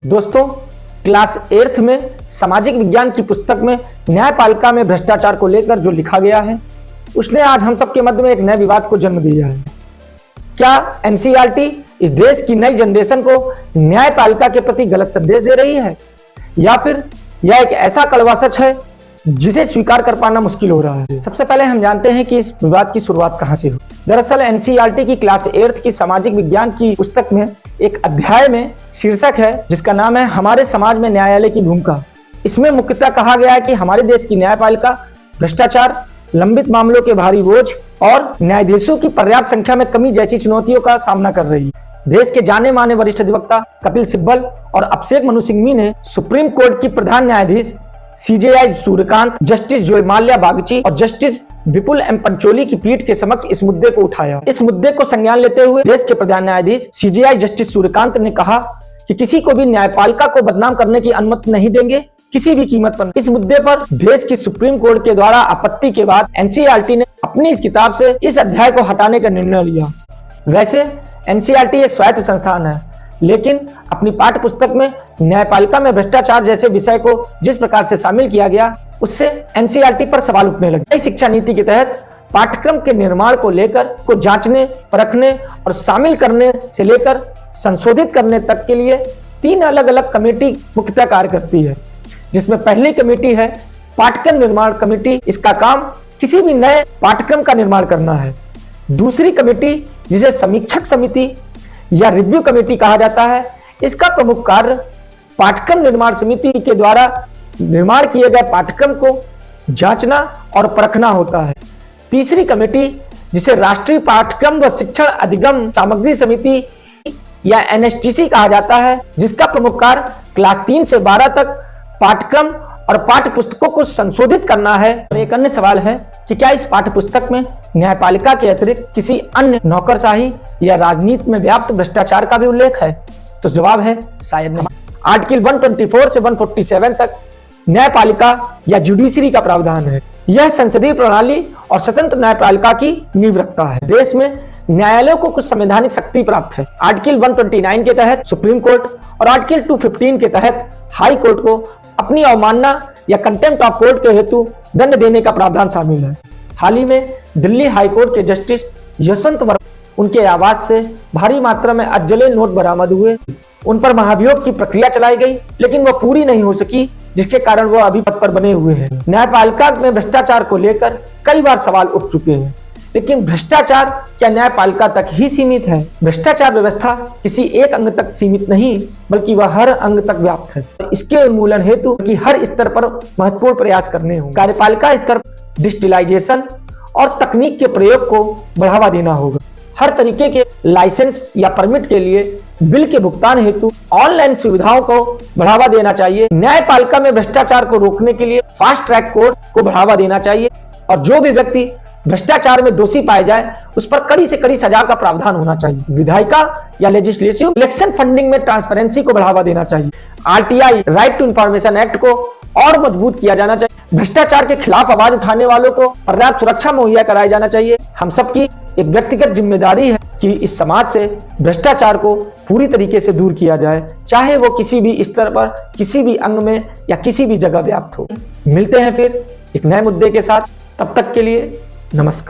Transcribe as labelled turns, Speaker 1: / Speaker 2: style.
Speaker 1: दोस्तों, class 8th में सामाजिक विज्ञान की पुस्तक में न्यायपालिका में भ्रष्टाचार को लेकर जो लिखा गया है उसने आज हम सबके मध्य में एक नए विवाद को जन्म दिया है। क्या एनसीईआरटी इस देश की नई जनरेशन को न्यायपालिका के प्रति गलत संदेश दे रही है, या फिर यह एक ऐसा कड़वा सच है जिसे स्वीकार कर पाना मुश्किल हो रहा है? सबसे पहले हम जानते हैं कि इस विवाद की शुरुआत कहां से हुई। दरअसल एनसीईआरटी की क्लास 8th की सामाजिक विज्ञान की पुस्तक में एक अध्याय में शीर्षक है जिसका नाम है हमारे समाज में न्यायालय की भूमिका। इसमें मुख्यतः कहा गया है कि हमारे देश की न्यायपालिका भ्रष्टाचार, लंबित मामलों के भारी बोझ और न्यायाधीशों की पर्याप्त संख्या में कमी जैसी चुनौतियों का सामना कर रही है। देश के जाने माने वरिष्ठ अधिवक्ता कपिल सिब्बल और अभिषेक मनु सिंघवी ने सुप्रीम कोर्ट की प्रधान न्यायाधीश CJI Suryakant, justice Joy Mallya Bagchi और जस्टिस विपुल एम पंचोली की पीठ के समक्ष इस मुद्दे को उठाया। इस मुद्दे को संज्ञान लेते हुए देश के प्रधान न्यायाधीश सीजेआई जस्टिस सूर्यकांत ने कहा कि किसी को भी न्यायपालिका को बदनाम करने की अनुमति नहीं देंगे, किसी भी कीमत पर। इस मुद्दे पर देश की सुप्रीम कोर्ट के द्वारा आपत्ति के बाद एनसीईआरटी ने अपनी इस किताब से इस अध्याय को हटाने का निर्णय लिया। वैसे एनसीईआरटी एक स्वायत्त संस्थान है, लेकिन अपनी पाठ्य पुस्तक में न्यायपालिका में भ्रष्टाचार जैसे विषय को जिस प्रकार से शामिल किया गया उससे एनसीईआरटी पर सवाल उठने लगे। नई शिक्षा नीति के तहत पाठ्यक्रम के निर्माण को लेकर को जांचने, परखने और शामिल करने से लेकर संशोधित करने तक के लिए 3 अलग अलग कमेटी मुख्यतः कार्य करती है, जिसमें पहली कमेटी है पाठ्यक्रम निर्माण कमेटी। इसका काम किसी भी नए पाठ्यक्रम का निर्माण करना है। दूसरी कमेटी, जिसे समीक्षक समिति या रिव्यू कमेटी कहा जाता है, इसका प्रमुख कार्य पाठ्यक्रम निर्माण समिति के द्वारा निर्माण किए गए पाठ्यक्रम को जांचना और परखना होता है। तीसरी कमेटी, जिसे राष्ट्रीय पाठ्यक्रम व शिक्षण अधिगम सामग्री समिति या एनएसटीसी कहा जाता है, जिसका प्रमुख कार्य क्लास 3 से 12 तक पाठ्यक्रम और पाठ्य पुस्तकों को संशोधित करना है। और एक अन्य सवाल है कि क्या इस पाठ्य पुस्तक में न्यायपालिका के अतिरिक्त किसी अन्य नौकरशाही या राजनीति में व्याप्त भ्रष्टाचार का भी उल्लेख है? तो जवाब है शायद नहीं। आर्टिकल 124 से 147 तक न्यायपालिका या जुडिशरी का प्रावधान है। यह संसदीय प्रणाली और स्वतंत्र न्यायपालिका की नींव रखता है। देश में न्यायालयों को कुछ संवैधानिक शक्ति प्राप्त है। आर्टिकल 129 के तहत सुप्रीम कोर्ट और आर्टिकल 215 के तहत हाई कोर्ट को अपनी अवमानना या कंटेम्प्ट ऑफ कोर्ट के हेतु दंड देने का प्रावधान शामिल है। हाल ही में दिल्ली हाई कोर्ट के जस्टिस यशवंत वर्मा, उनके आवास से भारी मात्रा में अजले नोट बरामद हुए। उन पर महाभियोग की प्रक्रिया चलाई गई, लेकिन वह पूरी नहीं हो सकी, जिसके कारण वह अभी पद पर बने हुए हैं। न्यायपालिका में भ्रष्टाचार को लेकर कई बार सवाल उठ चुके हैं, लेकिन भ्रष्टाचार क्या न्यायपालिका तक ही सीमित है? भ्रष्टाचार व्यवस्था किसी एक अंग तक सीमित नहीं, बल्कि वह हर अंग तक व्याप्त है। इसके उन्मूलन हेतु कि हर स्तर पर महत्वपूर्ण प्रयास करने होंगे। कार्यपालिका स्तर पर डिजिटलाइजेशन और तकनीक के प्रयोग को बढ़ावा देना होगा। हर तरीके के लाइसेंस या परमिट के लिए बिल के भुगतान हेतु ऑनलाइन सुविधाओं को बढ़ावा देना चाहिए। न्यायपालिका में भ्रष्टाचार को रोकने के लिए फास्ट ट्रैक कोर्ट को बढ़ावा देना चाहिए और जो भी व्यक्ति भ्रष्टाचार में दोषी पाए जाए उस पर कड़ी से कड़ी सजा का प्रावधान होना चाहिए। विधायिका या लेजिस्लेटिव इलेक्शन फंडिंग में ट्रांसपेरेंसी को बढ़ावा देना चाहिए। RTI right to information act को और मजबूत किया जाना चाहिए। भ्रष्टाचार के खिलाफ आवाज उठाने वालों को पर्याप्त सुरक्षा मुहैया कराया जाना चाहिए। हम सबकी एक व्यक्तिगत जिम्मेदारी है कि इस समाज से भ्रष्टाचार को पूरी तरीके से दूर किया जाए, चाहे वो किसी भी स्तर पर, किसी भी अंग में या किसी भी जगह व्याप्त हो। मिलते हैं फिर एक नए मुद्दे के साथ, तब तक के लिए नमस्कार।